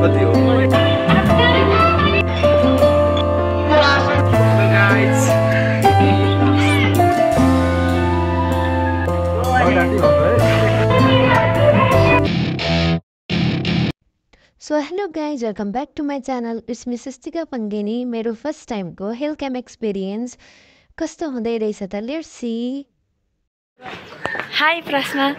कति हो So hello guys, welcome back to my channel. It's me Sastika Pangeni. मेरो first time को hill climb experience कस्तो हुँदै रहेछ त? Let's see. Hi Prasna.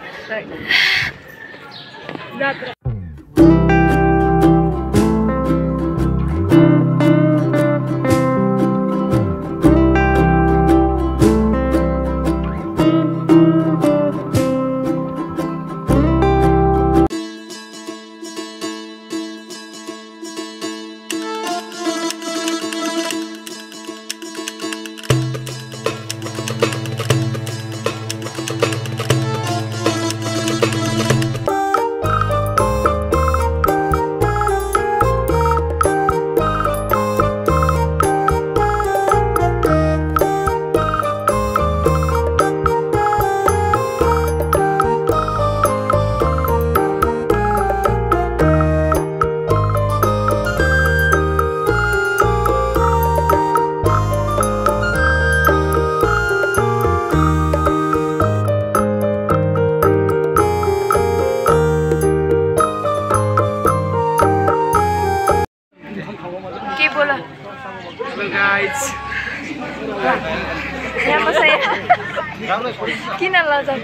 किन लजा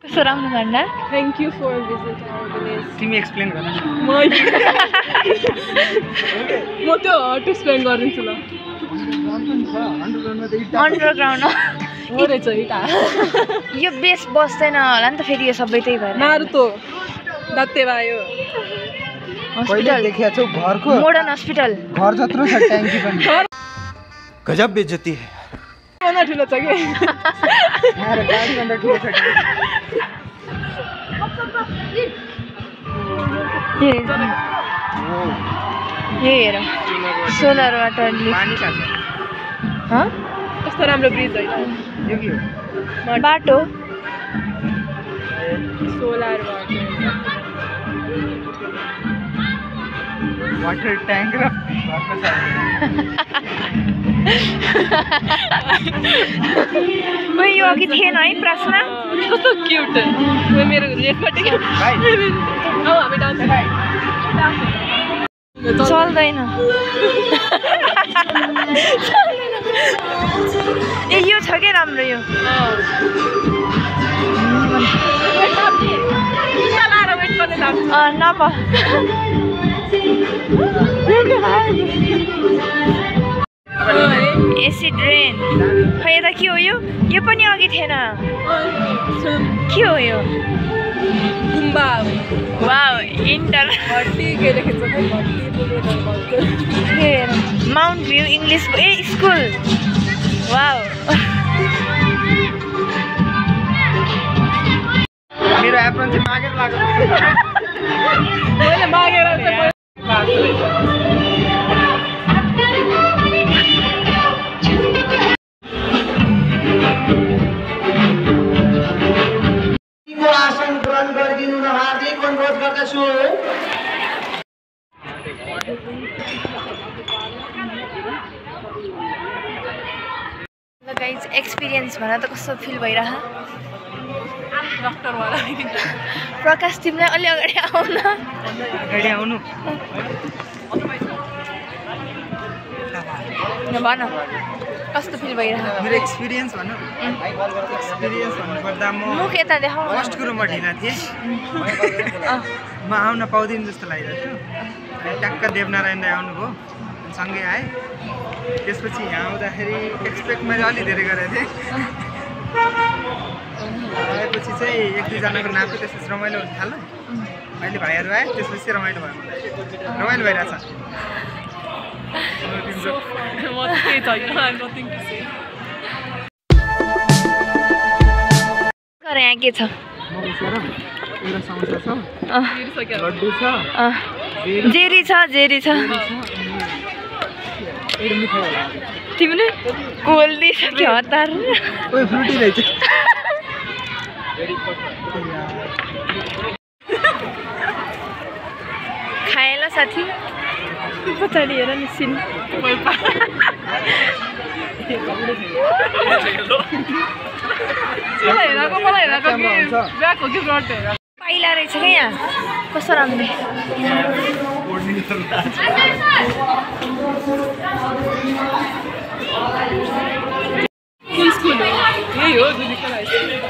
कस्तो राम्रो भन्दा Thank you for visiting our village. तिमी एक्सप्लेन गर्न म त्यो हट एक्सप्लेन गरिदिन्छु ल अन्डरग्राउन्ड हो रहेछ इटा यो बेस बस्दैन होला नि त फेरि यो सबै त्यही भएर नारुतो दत्तेबायो कहिले देखेको छौ घरको मोडर्न हस्पिटल घर जत्रो छ ट्याङ्की पनि गजब बेइज्जती है भन्दा ठुलो छ के मेरो गाडी भन्दा ठुलो छ यो हेर सोलर वाटर पानी छ ह कस्तो राम्रो ब्रिज है यो के हो बाटो सोलर वाटर वाटर ट्याङ्क र घरको म यो अघि थिएन है प्रश्न कस्तो क्युट मेरो लेफ्टबाट के भाइ अब हामी डान्स चल्दैन ए यो छ के राम्रो यो नप एसिड रेन खै यता के हो यो पनि अघि थिएन के हो यो गुम्बा वाउ इन्टर भट्टी के लेखेको छ भट्टी माउन्ट भ्यू इङ्ग्लिस ए स्कुल वाउ मेरो एप्रोन चाहिँ मागेर लाग्यो मैले मागेर आसन ग्रहण गरिदिनु न हार्दिक अनुरोध गर्दछु गाइज एक्सपिरियन्स भन त कस्तो फिल भइरह डक्टरवाला प्रकाश तिमीलाई अलि अगाडि आउनु भन कस्तो फिल भइरह मेरो एक्सपिरियन्स भन्नु एक्सपिरियन्स भन्नुपर्दा मुख यता देखाउ फर्स्ट कुरो म ढिला थिएँ म आउन पाउँदिनँ जस्तो लागिरहेको थियो ट्याक्क देवनारायण दाइ आउनुभयो सँगै आएँ त्यसपछि यहाँ आउँदाखेरि एक्सपेक्ट मैले अलि धेरै गरेको थिएँ आएपछि चाहिँ एक दुईजनाको नापे त्यसपछि रमाइलो हुन थाल्यो अहिले भाइहरू आए त्यसपछि रमाइलो भयो रमाइलो भइरहेछ यहाँ के छ जेरी छ तिमीले कोल्डी सक्यो हतार ओए फ्रुटी रहेछ खाएला साथी पछाडि हेर नि सिन पाइला रहेछ क्या यहाँ कस्तो राम्रो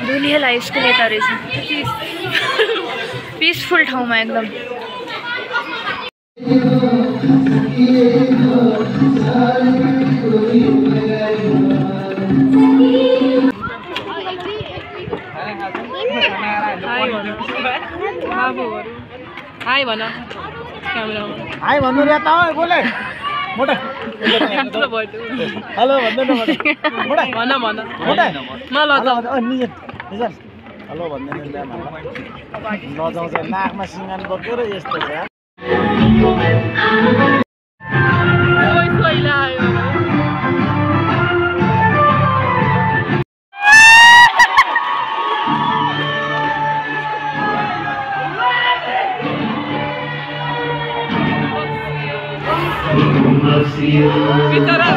दुलिया हाई स्कुल यता रहेछ पिसफुल ठाउँमा एकदम हाई भन हाई भन्नु रे त बोले मोटा हेलो भन्दैन मोटा भन भन मोटा म लजाउ हेलो भन्दैन लजाउँछ नाकमा सिँगान बोकेर यस्तो छ बिचरा